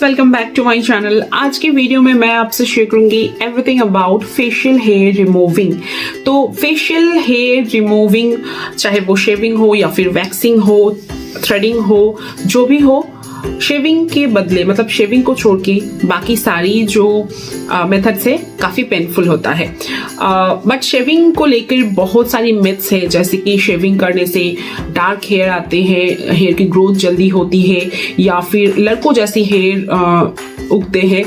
Welcome back to my channel. आज की video में मैं आपसे शेयर करूंगी everything about facial hair removing. तो फेशियल हेयर रिमूविंग, चाहे वो शेविंग हो या फिर वैक्सिंग हो, थ्रेडिंग हो, जो भी हो, शेविंग के बदले मतलब शेविंग को छोड़ के बाकी सारी जो मेथड से काफी पेनफुल होता है। बट शेविंग को लेकर बहुत सारी मिथ्स है, जैसे कि शेविंग करने से डार्क हेयर आते हैं, हेयर की ग्रोथ जल्दी होती है, या फिर लड़कों जैसी हेयर उगते हैं।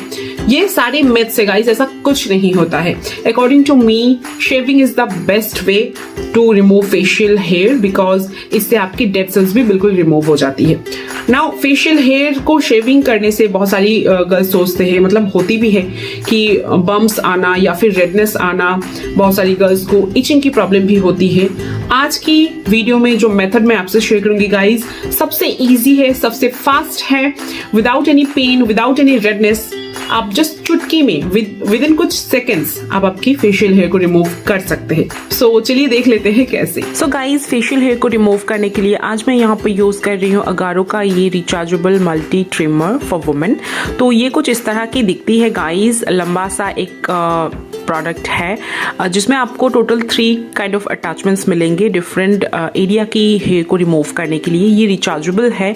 ये सारे मिथ्स है गाइस, ऐसा कुछ नहीं होता है। According to me, shaving is the best way to remove facial hair, because इससे आपकी डेड सेल्स भी बिल्कुल रिमूव हो जाती है। नाउ फेशियल हेयर को शेविंग करने से बहुत सारी गर्ल्स सोचते हैं, मतलब होती भी है कि बम्प्स आना या फिर रेडनेस आना, बहुत सारी गर्ल्स को इचिंग की प्रॉब्लम भी होती है। आज की वीडियो में जो मेथड मैं आपसे शेयर करूंगी गाइस, सबसे इजी है, सबसे फास्ट है, without any pain, without any redness. आप जस्ट चुटकी में विद इन कुछ सेकेंड्स आप आपकी फेशियल हेयर को रिमूव कर सकते हैं। सो चलिए देख लेते हैं कैसे। सो गाइस, फेशियल हेयर को रिमूव करने के लिए आज मैं यहाँ पर यूज कर रही हूँ अगारो का ये rechargeable multi trimmer for women. तो ये कुछ इस तरह की दिखती है गाइस, लंबा सा एक प्रोडक्ट है जिसमें आपको टोटल 3 काइंड ऑफ अटैचमेंट्स मिलेंगे डिफरेंट एरिया की हेयर को रिमूव करने के लिए। ये रिचार्जेबल है,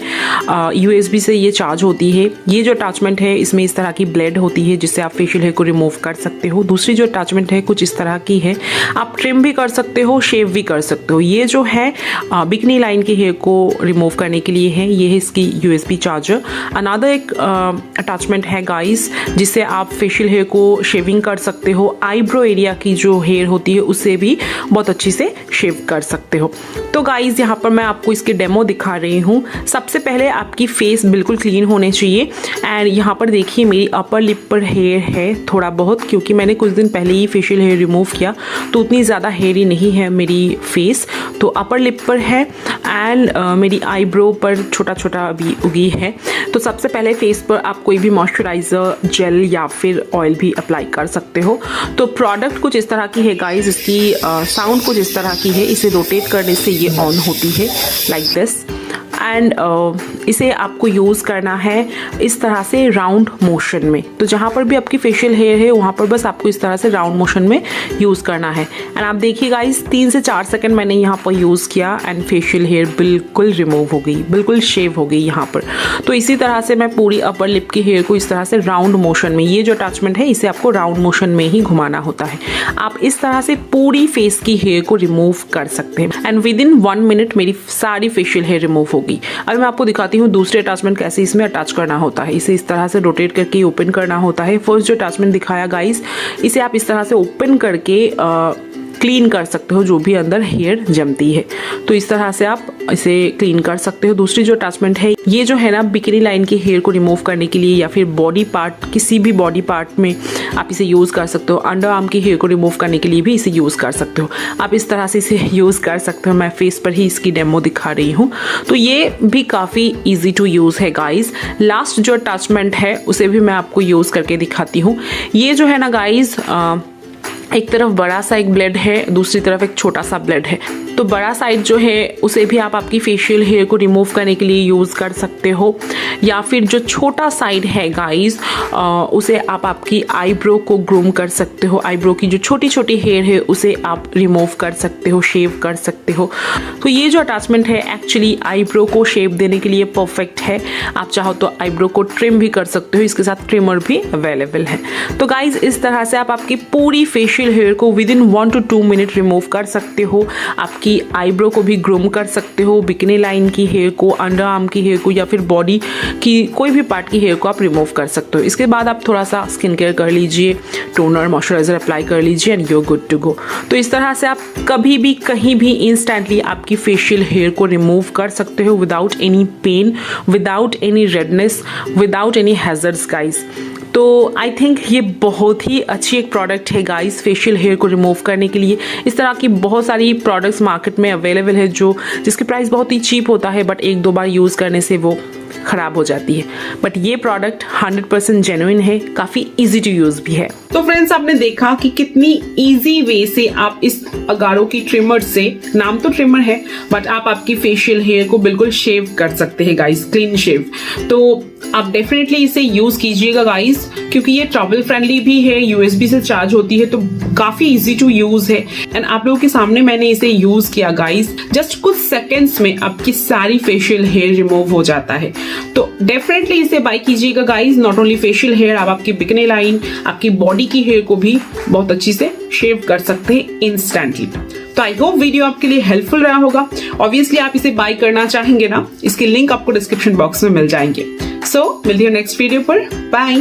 USB से ये चार्ज होती है। ये जो अटैचमेंट है इसमें इस तरह की ब्लेड होती है जिससे आप फेशियल हेयर को रिमूव कर सकते हो। दूसरी जो अटैचमेंट है कुछ इस तरह की है, आप ट्रिम भी कर सकते हो, शेव भी कर सकते हो। ये जो है बिकनी लाइन के हेयर को रिमूव करने के लिए है, ये है इसकी USB चार्जर। अनदर एक अटैचमेंट है गाइस जिससे आप फेशियल हेयर को शेविंग कर सकते हो। आईब्रो एरिया की जो हेयर होती है उससे भी बहुत अच्छी से शेव कर सकते हो। तो गाइज यहाँ पर मैं आपको इसकी डेमो दिखा रही हूँ। सबसे पहले आपकी फेस बिल्कुल क्लीन होने चाहिए। एंड यहाँ पर देखिए मेरी अपर लिप पर हेयर है थोड़ा बहुत, क्योंकि मैंने कुछ दिन पहले ही फेशियल हेयर रिमूव किया, तो उतनी ज़्यादा हेयरी नहीं है मेरी फेस। तो अपर लिप पर है एंड मेरी आईब्रो पर छोटा छोटा अभी उगी है। तो सबसे पहले फेस पर आप कोई भी मॉइस्चराइजर, जेल या फिर ऑयल भी अप्लाई कर सकते हो। तो प्रोडक्ट कुछ इस तरह की है गाइस, इसकी साउंड कुछ इस तरह की है। इसे रोटेट करने से ये ऑन होती है लाइक दिस। एंड इसे आपको यूज़ करना है इस तरह से राउंड मोशन में। तो जहाँ पर भी आपकी फेशियल हेयर है वहाँ पर बस आपको इस तरह से राउंड मोशन में यूज़ करना है। एंड आप देखिए गाइस, 3 से 4 सेकंड मैंने यहाँ पर यूज़ किया एंड फेशियल हेयर बिल्कुल रिमूव हो गई, बिल्कुल शेव हो गई यहाँ पर। तो इसी तरह से मैं पूरी अपर लिप की हेयर को इस तरह से राउंड मोशन में, ये जो अटैचमेंट है इसे आपको राउंड मोशन में ही घुमाना होता है। आप इस तरह से पूरी फेस की हेयर को रिमूव कर सकते हैं एंड विद इन 1 मिनट मेरी सारी फेशियल हेयर रिमूव होगी। अब मैं आपको दिखाती हूँ दूसरे अटैचमेंट कैसे इसमें अटैच करना होता है। इसे इस तरह से रोटेट करके ओपन करना होता है। फर्स्ट जो अटैचमेंट दिखाया गाइस, इसे आप इस तरह से ओपन करके क्लीन कर सकते हो जो भी अंदर हेयर जमती है। तो इस तरह से आप इसे क्लीन कर सकते हो। दूसरी जो अटैचमेंट है, ये जो है ना बिकिनी लाइन की हेयर को रिमूव करने के लिए, या फिर बॉडी पार्ट, किसी भी बॉडी पार्ट में आप इसे यूज़ कर सकते हो। अंडर आर्म की हेयर को रिमूव करने के लिए भी इसे यूज़ कर सकते हो। आप इस तरह से इसे यूज़ कर सकते हो। मैं फेस पर ही इसकी डेमो दिखा रही हूँ। तो ये भी काफ़ी ईजी टू यूज़ है गाइज। लास्ट जो अटैचमेंट है उसे भी मैं आपको यूज़ करके दिखाती हूँ। ये जो है ना गाइज, एक तरफ बड़ा सा एक ब्लेड है, दूसरी तरफ एक छोटा सा ब्लेड है। तो बड़ा साइड जो है उसे भी आप आपकी फेशियल हेयर को रिमूव करने के लिए यूज़ कर सकते हो, या फिर जो छोटा साइड है गाइस उसे आप आपकी आईब्रो को ग्रूम कर सकते हो। आईब्रो की जो छोटी छोटी हेयर है उसे आप रिमूव कर सकते हो, शेव कर सकते हो। तो ये जो अटैचमेंट है एक्चुअली आईब्रो को शेप देने के लिए परफेक्ट है। आप चाहो तो आईब्रो को ट्रिम भी कर सकते हो, इसके साथ ट्रिमर भी अवेलेबल है। तो गाइज इस तरह से आप आपकी पूरी फेशियल हेयर को with in 1 to 2 minute remove कर सकते हो। आपकी आईब्रो को भी ग्रूम कर सकते हो, बिकनी लाइन की हेयर को, अंडर आर्म की हेयर को, या फिर बॉडी की कोई भी पार्ट की हेयर को आप रिमूव कर सकते हो। इसके बाद आप थोड़ा सा स्किन केयर कर लीजिए, टोनर, मॉइस्चराइजर अप्लाई कर लीजिए and you are good to go. तो इस तरह से आप कभी भी कहीं भी इंस्टेंटली आपकी फेशियल हेयर को रिमूव कर सकते हो without any pain, without any redness, without any hazards guys. तो आई थिंक ये बहुत ही अच्छी एक प्रोडक्ट है गाइस फेशियल हेयर को रिमूव करने के लिए। इस तरह की बहुत सारी प्रोडक्ट्स मार्केट में अवेलेबल है जिसकी प्राइस बहुत ही चीप होता है, बट 1-2 बार यूज़ करने से वो खराब हो जाती है। बट ये प्रोडक्ट 100% जेन्युइन है, काफ़ी इजी टू यूज़ भी है। तो फ्रेंड्स, आपने देखा कि कितनी इजी वे से आप इस अगारो की ट्रिमर से, नाम तो ट्रिमर है बट आप आपकी फेशियल हेयर को बिल्कुल शेव कर सकते हैं गाइस, क्लीन शेव। तो आप डेफिनेटली इसे यूज कीजिएगा गाइस, क्योंकि ये ट्रैवल फ्रेंडली भी है, यूएसबी से चार्ज होती है, तो काफी इजी टू यूज है। एंड आप लोगों के सामने मैंने इसे यूज किया गाइस, जस्ट कुछ सेकेंड्स में आपकी सारी फेशियल हेयर रिमूव हो जाता है। तो डेफिनेटली इसे बाय कीजिएगा guys. Not only facial hair, आप आपकी बिकनी लाइन, आपकी बॉडी की हेयर को भी बहुत अच्छी से शेव कर सकते हैं इंस्टेंटली। तो आई होप वीडियो आपके लिए हेल्पफुल रहा होगा। ऑब्वियसली आप इसे बाय करना चाहेंगे ना, इसके लिंक आपको डिस्क्रिप्शन बॉक्स में मिल जाएंगे। सो मिलते हैं नेक्स्ट वीडियो पर। बाय।